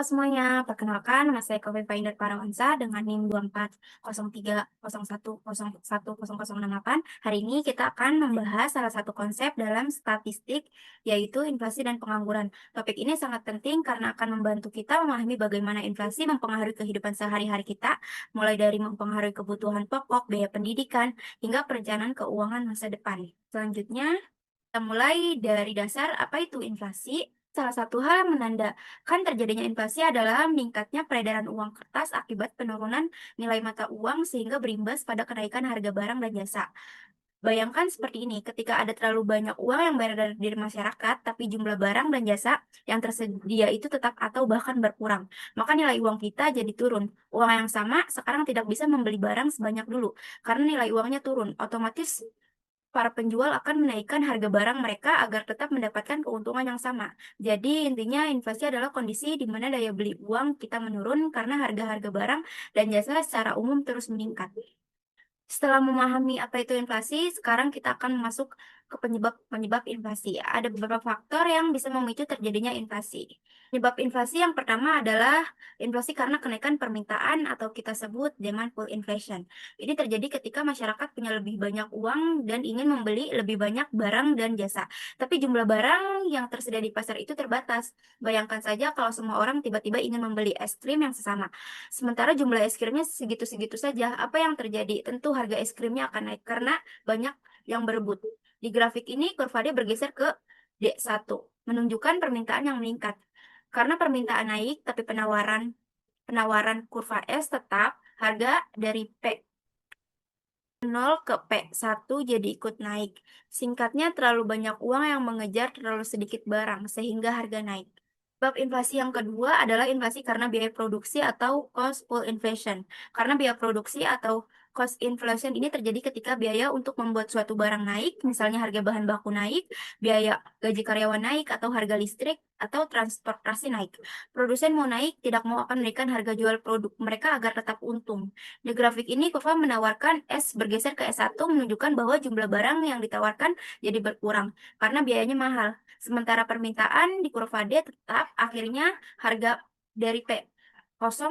Halo semuanya, perkenalkan nama saya Kofifa Indar Parawansa dengan NIM 240301010068. Hari ini kita akan membahas salah satu konsep dalam statistik, yaitu inflasi dan pengangguran. Topik ini sangat penting karena akan membantu kita memahami bagaimana inflasi mempengaruhi kehidupan sehari-hari kita, mulai dari mempengaruhi kebutuhan pokok, biaya pendidikan, hingga perencanaan keuangan masa depan. Selanjutnya, kita mulai dari dasar apa itu inflasi. Salah satu hal yang menandakan terjadinya inflasi adalah meningkatnya peredaran uang kertas akibat penurunan nilai mata uang sehingga berimbas pada kenaikan harga barang dan jasa. Bayangkan seperti ini, ketika ada terlalu banyak uang yang beredar di masyarakat, tapi jumlah barang dan jasa yang tersedia itu tetap atau bahkan berkurang, maka nilai uang kita jadi turun. Uang yang sama sekarang tidak bisa membeli barang sebanyak dulu, karena nilai uangnya turun. Otomatis para penjual akan menaikkan harga barang mereka agar tetap mendapatkan keuntungan yang sama. Jadi intinya inflasi adalah kondisi di mana daya beli uang kita menurun karena harga-harga barang dan jasa secara umum terus meningkat. Setelah memahami apa itu inflasi, sekarang kita akan masuk ke penyebab inflasi. Ada beberapa faktor yang bisa memicu terjadinya inflasi. Penyebab inflasi yang pertama adalah inflasi karena kenaikan permintaan atau kita sebut demand pull inflation. Ini terjadi ketika masyarakat punya lebih banyak uang dan ingin membeli lebih banyak barang dan jasa. Tapi jumlah barang yang tersedia di pasar itu terbatas. Bayangkan saja kalau semua orang tiba-tiba ingin membeli es krim yang sesama. Sementara jumlah es krimnya segitu-segitu saja, apa yang terjadi? Tentu harga es krimnya akan naik karena banyak yang berebut. Di grafik ini, kurva D bergeser ke D1, menunjukkan permintaan yang meningkat. Karena permintaan naik, tapi penawaran kurva S tetap, harga dari P0 ke P1 jadi ikut naik. Singkatnya, terlalu banyak uang yang mengejar terlalu sedikit barang, sehingga harga naik. Sebab inflasi yang kedua adalah inflasi karena biaya produksi atau cost pull inflation. Karena biaya produksi atau cost inflation ini terjadi ketika biaya untuk membuat suatu barang naik, misalnya harga bahan baku naik, biaya gaji karyawan naik, atau harga listrik atau transportasi naik. Produsen mau naik, tidak mau akan menaikkan harga jual produk mereka agar tetap untung. Di grafik ini, kurva menawarkan S bergeser ke S1 menunjukkan bahwa jumlah barang yang ditawarkan jadi berkurang karena biayanya mahal. Sementara permintaan di kurva D tetap, akhirnya harga dari P0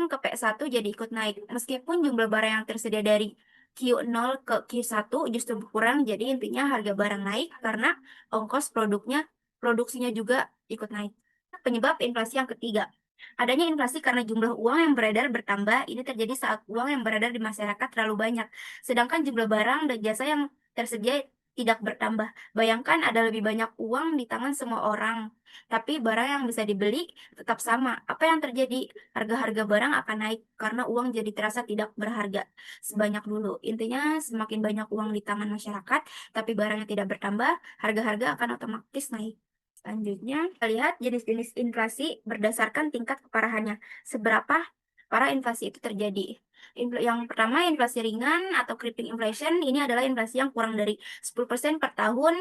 ke P1 jadi ikut naik. Meskipun jumlah barang yang tersedia dari Q0 ke Q1 justru berkurang, jadi intinya harga barang naik karena ongkos produksinya juga ikut naik. Penyebab inflasi yang ketiga. Adanya inflasi karena jumlah uang yang beredar bertambah. Ini terjadi saat uang yang beredar di masyarakat terlalu banyak, sedangkan jumlah barang dan jasa yang tersedia tidak bertambah. Bayangkan ada lebih banyak uang di tangan semua orang, tapi barang yang bisa dibeli tetap sama. Apa yang terjadi? Harga-harga barang akan naik karena uang jadi terasa tidak berharga sebanyak dulu. Intinya semakin banyak uang di tangan masyarakat, tapi barangnya tidak bertambah, harga-harga akan otomatis naik. Selanjutnya, kita lihat jenis-jenis inflasi berdasarkan tingkat keparahannya. Seberapa parah inflasi itu terjadi. Yang pertama, inflasi ringan atau creeping inflation. Ini adalah inflasi yang kurang dari 10% per tahun.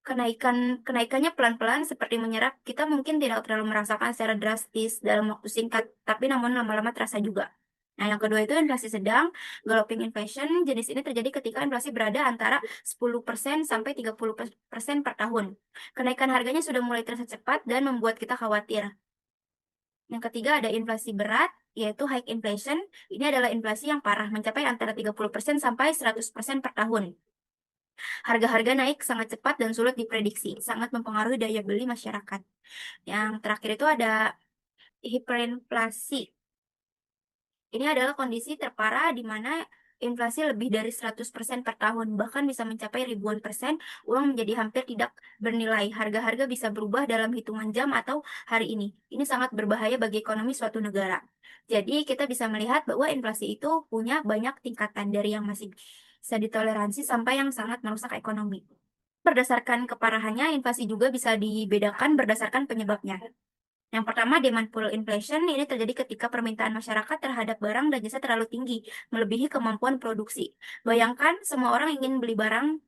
Kenaikannya pelan-pelan seperti menyerap. Kita mungkin tidak terlalu merasakan secara drastis dalam waktu singkat, tapi namun lama-lama terasa juga. Nah, yang kedua itu inflasi sedang, galloping inflation. Jenis ini terjadi ketika inflasi berada antara 10% sampai 30% per tahun. Kenaikan harganya sudah mulai terasa cepat dan membuat kita khawatir. Yang ketiga ada inflasi berat, yaitu high inflation. Ini adalah inflasi yang parah, mencapai antara 30% sampai 100% per tahun. Harga-harga naik sangat cepat dan sulit diprediksi, sangat mempengaruhi daya beli masyarakat. Yang terakhir itu ada hiperinflasi. Ini adalah kondisi terparah di mana inflasi lebih dari 100% per tahun, bahkan bisa mencapai ribuan persen, uang menjadi hampir tidak bernilai. Harga-harga bisa berubah dalam hitungan jam atau hari ini. Ini sangat berbahaya bagi ekonomi suatu negara. Jadi kita bisa melihat bahwa inflasi itu punya banyak tingkatan dari yang masih bisa ditoleransi sampai yang sangat merusak ekonomi. Berdasarkan keparahannya, inflasi juga bisa dibedakan berdasarkan penyebabnya. Yang pertama, demand pull inflation ini terjadi ketika permintaan masyarakat terhadap barang dan jasa terlalu tinggi, melebihi kemampuan produksi. Bayangkan semua orang ingin beli barang,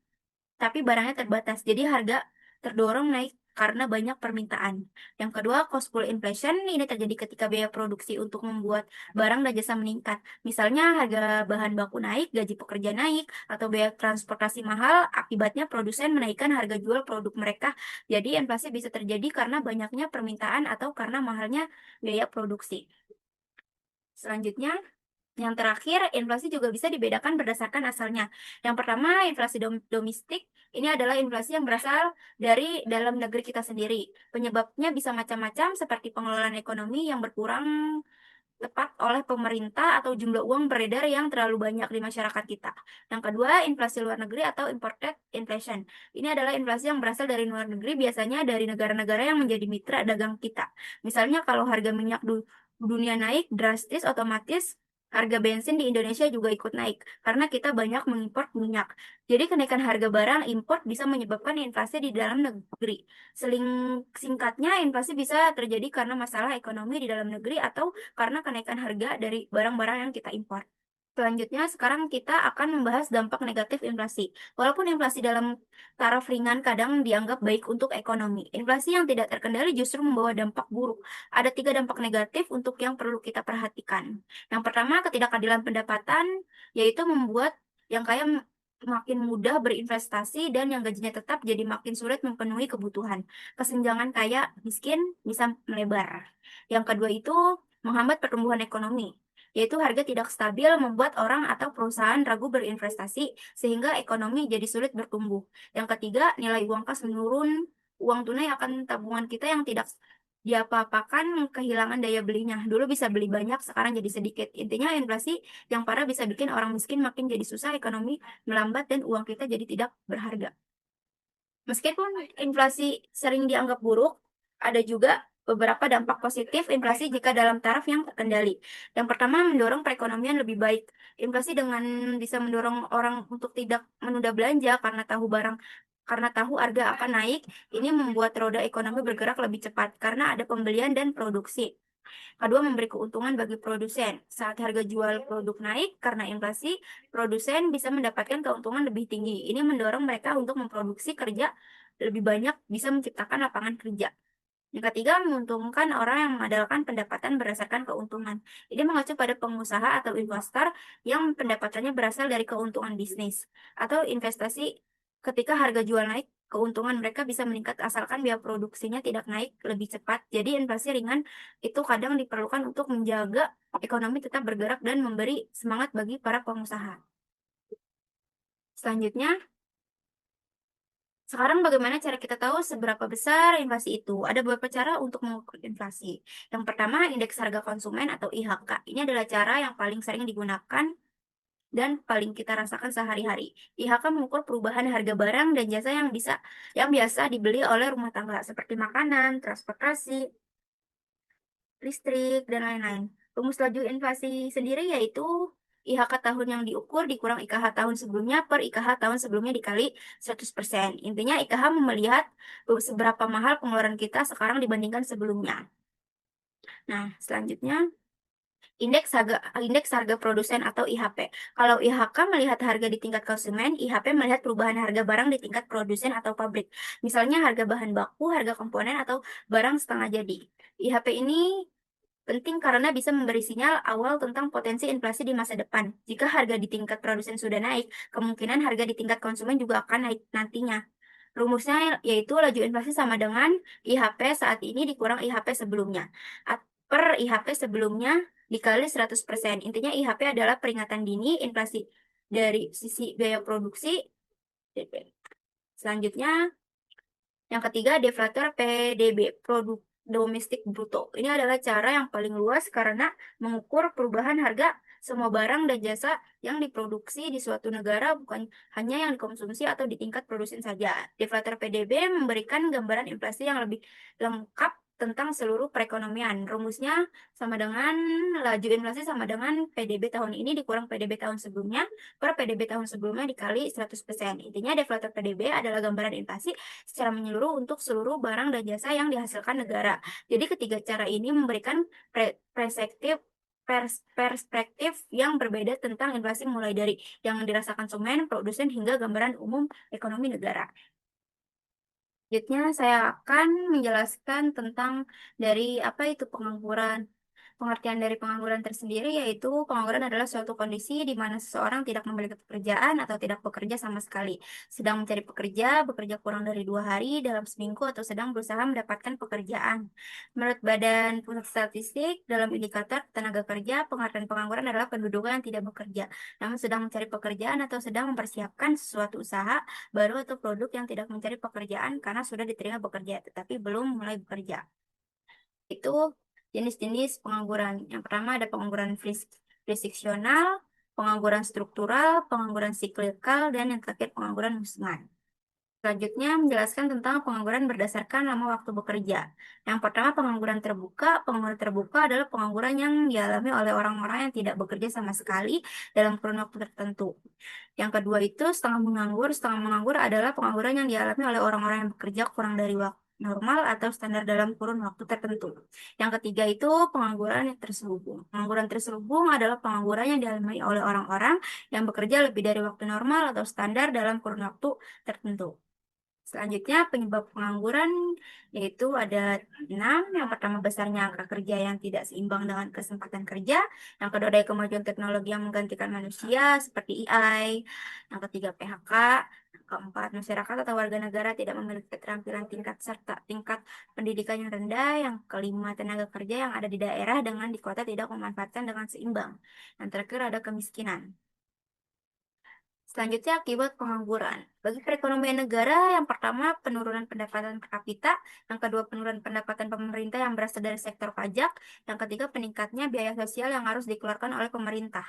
tapi barangnya terbatas, jadi harga terdorong naik karena banyak permintaan. Yang kedua, cost pull inflation ini terjadi ketika biaya produksi untuk membuat barang dan jasa meningkat. Misalnya harga bahan baku naik, gaji pekerja naik, atau biaya transportasi mahal, akibatnya produsen menaikkan harga jual produk mereka. Jadi inflasi bisa terjadi karena banyaknya permintaan atau karena mahalnya biaya produksi. Selanjutnya, yang terakhir, inflasi juga bisa dibedakan berdasarkan asalnya. Yang pertama, inflasi domestik. Ini adalah inflasi yang berasal dari dalam negeri kita sendiri. Penyebabnya bisa macam-macam seperti pengelolaan ekonomi yang berkurang tepat oleh pemerintah atau jumlah uang beredar yang terlalu banyak di masyarakat kita. Yang kedua, inflasi luar negeri atau imported inflation. Ini adalah inflasi yang berasal dari luar negeri, biasanya dari negara-negara yang menjadi mitra dagang kita. Misalnya kalau harga minyak dunia naik drastis, otomatis harga bensin di Indonesia juga ikut naik karena kita banyak mengimpor minyak. Jadi kenaikan harga barang impor bisa menyebabkan inflasi di dalam negeri. Singkatnya, inflasi bisa terjadi karena masalah ekonomi di dalam negeri atau karena kenaikan harga dari barang-barang yang kita impor. Selanjutnya, sekarang kita akan membahas dampak negatif inflasi. Walaupun inflasi dalam taraf ringan kadang dianggap baik untuk ekonomi, inflasi yang tidak terkendali justru membawa dampak buruk. Ada 3 dampak negatif untuk yang perlu kita perhatikan. Yang pertama, ketidakadilan pendapatan, yaitu membuat yang kaya makin mudah berinvestasi dan yang gajinya tetap jadi makin sulit memenuhi kebutuhan. Kesenjangan kaya miskin bisa melebar. Yang kedua itu menghambat pertumbuhan ekonomi, yaitu harga tidak stabil membuat orang atau perusahaan ragu berinvestasi sehingga ekonomi jadi sulit bertumbuh. Yang ketiga, nilai uang kas menurun, uang tunai akan tabungan kita yang tidak diapa-apakan kehilangan daya belinya. Dulu bisa beli banyak, sekarang jadi sedikit. Intinya inflasi yang parah bisa bikin orang miskin makin jadi susah, ekonomi melambat dan uang kita jadi tidak berharga. Meskipun inflasi sering dianggap buruk, ada juga beberapa dampak positif inflasi jika dalam taraf yang terkendali. Yang pertama, mendorong perekonomian lebih baik. Inflasi dengan bisa mendorong orang untuk tidak menunda belanja karena tahu harga akan naik, ini membuat roda ekonomi bergerak lebih cepat karena ada pembelian dan produksi. Kedua, memberi keuntungan bagi produsen. Saat harga jual produk naik karena inflasi, produsen bisa mendapatkan keuntungan lebih tinggi. Ini mendorong mereka untuk memproduksi kerja lebih banyak, bisa menciptakan lapangan kerja. Yang ketiga, menguntungkan orang yang mengandalkan pendapatan berdasarkan keuntungan. Ini mengacu pada pengusaha atau investor yang pendapatannya berasal dari keuntungan bisnis atau investasi. Ketika harga jual naik, keuntungan mereka bisa meningkat asalkan biaya produksinya tidak naik lebih cepat. Jadi inflasi ringan itu kadang diperlukan untuk menjaga ekonomi tetap bergerak dan memberi semangat bagi para pengusaha. Selanjutnya, sekarang bagaimana cara kita tahu seberapa besar inflasi itu? Ada beberapa cara untuk mengukur inflasi. Yang pertama, indeks harga konsumen atau IHK. Ini adalah cara yang paling sering digunakan dan paling kita rasakan sehari-hari. IHK mengukur perubahan harga barang dan jasa yang biasa dibeli oleh rumah tangga seperti makanan, transportasi, listrik, dan lain-lain. Rumus laju inflasi sendiri yaitu IHK tahun yang diukur dikurang IKH tahun sebelumnya per IKH tahun sebelumnya dikali 100%. Intinya IKH melihat seberapa mahal pengeluaran kita sekarang dibandingkan sebelumnya. Nah, selanjutnya indeks harga produsen atau IHP. Kalau IHK melihat harga di tingkat konsumen, IHP melihat perubahan harga barang di tingkat produsen atau pabrik. Misalnya harga bahan baku, harga komponen, atau barang setengah jadi. IHP ini penting karena bisa memberi sinyal awal tentang potensi inflasi di masa depan. Jika harga di tingkat produsen sudah naik, kemungkinan harga di tingkat konsumen juga akan naik nantinya. Rumusnya yaitu laju inflasi sama dengan IHP saat ini dikurang IHP sebelumnya. Per IHP sebelumnya dikali 100%. Intinya IHP adalah peringatan dini inflasi dari sisi biaya produksi. Selanjutnya, yang ketiga, deflator PDB, produk domestik bruto. Ini adalah cara yang paling luas karena mengukur perubahan harga semua barang dan jasa yang diproduksi di suatu negara, bukan hanya yang dikonsumsi atau di tingkat produsen saja. Deflator PDB memberikan gambaran inflasi yang lebih lengkap tentang seluruh perekonomian. Rumusnya sama dengan laju inflasi sama dengan PDB tahun ini dikurang PDB tahun sebelumnya per PDB tahun sebelumnya dikali 100%. Intinya deflator PDB adalah gambaran inflasi secara menyeluruh untuk seluruh barang dan jasa yang dihasilkan negara. Jadi ketiga cara ini memberikan perspektif yang berbeda tentang inflasi mulai dari yang dirasakan konsumen, produsen, hingga gambaran umum ekonomi negara. Selanjutnya saya akan menjelaskan tentang dari apa itu pengangguran. Pengertian dari pengangguran tersendiri yaitu pengangguran adalah suatu kondisi di mana seseorang tidak memiliki pekerjaan atau tidak bekerja sama sekali, sedang mencari pekerja, bekerja kurang dari 2 hari dalam seminggu, atau sedang berusaha mendapatkan pekerjaan. Menurut Badan Pusat Statistik, dalam indikator tenaga kerja, pengertian pengangguran adalah penduduk yang tidak bekerja, namun sedang mencari pekerjaan atau sedang mempersiapkan sesuatu usaha baru atau produk yang tidak mencari pekerjaan karena sudah diterima bekerja tetapi belum mulai bekerja. Itu jenis-jenis pengangguran. Yang pertama ada pengangguran friksional, pengangguran struktural, pengangguran siklikal, dan yang terakhir pengangguran musiman. Selanjutnya menjelaskan tentang pengangguran berdasarkan lama waktu bekerja. Yang pertama pengangguran terbuka. Pengangguran terbuka adalah pengangguran yang dialami oleh orang-orang yang tidak bekerja sama sekali dalam kurun waktu tertentu. Yang kedua itu setengah menganggur. Setengah menganggur adalah pengangguran yang dialami oleh orang-orang yang bekerja kurang dari waktu normal atau standar dalam kurun waktu tertentu. Yang ketiga itu pengangguran yang terselubung. Pengangguran terselubung adalah pengangguran yang dialami oleh orang-orang yang bekerja lebih dari waktu normal atau standar dalam kurun waktu tertentu. Selanjutnya penyebab pengangguran yaitu ada 6. Yang pertama besarnya angka kerja yang tidak seimbang dengan kesempatan kerja. Yang kedua ada kemajuan teknologi yang menggantikan manusia seperti AI. Yang ketiga PHK. Yang keempat masyarakat atau warga negara tidak memiliki keterampilan tingkat serta tingkat pendidikan yang rendah. Yang kelima tenaga kerja yang ada di daerah dengan di kota tidak memanfaatkan dengan seimbang. Yang terakhir ada kemiskinan. Selanjutnya, akibat pengangguran. Bagi perekonomian negara, yang pertama penurunan pendapatan per kapita, yang kedua penurunan pendapatan pemerintah yang berasal dari sektor pajak, yang ketiga peningkatnya biaya sosial yang harus dikeluarkan oleh pemerintah.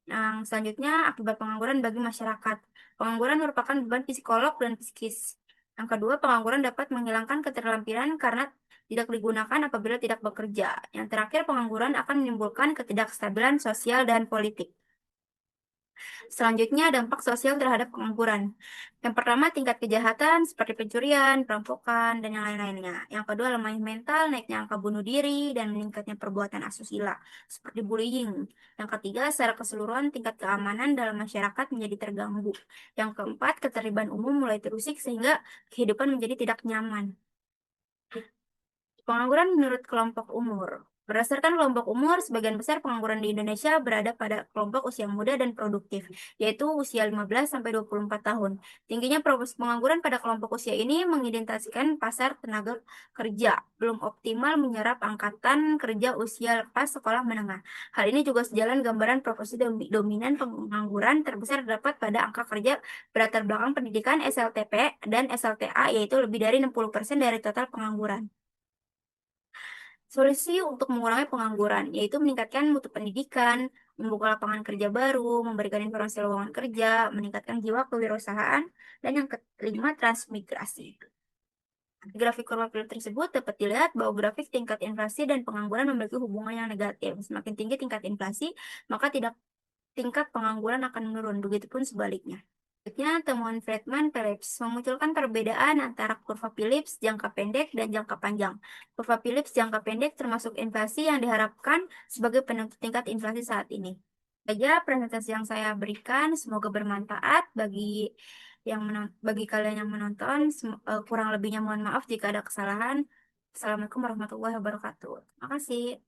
Yang selanjutnya, akibat pengangguran bagi masyarakat. Pengangguran merupakan beban psikolog dan psikis. Yang kedua, pengangguran dapat menghilangkan keterampilan karena tidak digunakan apabila tidak bekerja. Yang terakhir, pengangguran akan menimbulkan ketidakstabilan sosial dan politik. Selanjutnya, dampak sosial terhadap pengangguran. Yang pertama, tingkat kejahatan seperti pencurian, perampokan, dan yang lain-lainnya. Yang kedua, lemahnya mental, naiknya angka bunuh diri, dan meningkatnya perbuatan asusila, seperti bullying. Yang ketiga, secara keseluruhan tingkat keamanan dalam masyarakat menjadi terganggu. Yang keempat, keterlibatan umum mulai terusik sehingga kehidupan menjadi tidak nyaman. Pengangguran menurut kelompok umur. Berdasarkan kelompok umur, sebagian besar pengangguran di Indonesia berada pada kelompok usia muda dan produktif, yaitu usia 15 sampai 24 tahun. Tingginya pengangguran pada kelompok usia ini mengidentifikasikan pasar tenaga kerja belum optimal menyerap angkatan kerja usia lepas sekolah menengah. Hal ini juga sejalan gambaran profesi dominan pengangguran terbesar terdapat pada angka kerja berlatar belakang pendidikan SLTP dan SLTA, yaitu lebih dari 60% dari total pengangguran. Solusi untuk mengurangi pengangguran, yaitu meningkatkan mutu pendidikan, membuka lapangan kerja baru, memberikan informasi lowongan kerja, meningkatkan jiwa kewirausahaan, dan yang kelima, transmigrasi. Di grafik kurva tersebut dapat dilihat bahwa grafik tingkat inflasi dan pengangguran memiliki hubungan yang negatif. Semakin tinggi tingkat inflasi, maka tingkat pengangguran akan menurun, begitupun sebaliknya. Selanjutnya, temuan Friedman-Phillips memunculkan perbedaan antara kurva Phillips jangka pendek dan jangka panjang. Kurva Phillips jangka pendek termasuk inflasi yang diharapkan sebagai penentu tingkat inflasi saat ini. Saja presentasi yang saya berikan, semoga bermanfaat bagi kalian yang menonton. Kurang lebihnya mohon maaf jika ada kesalahan. Assalamualaikum warahmatullahi wabarakatuh. Terima kasih.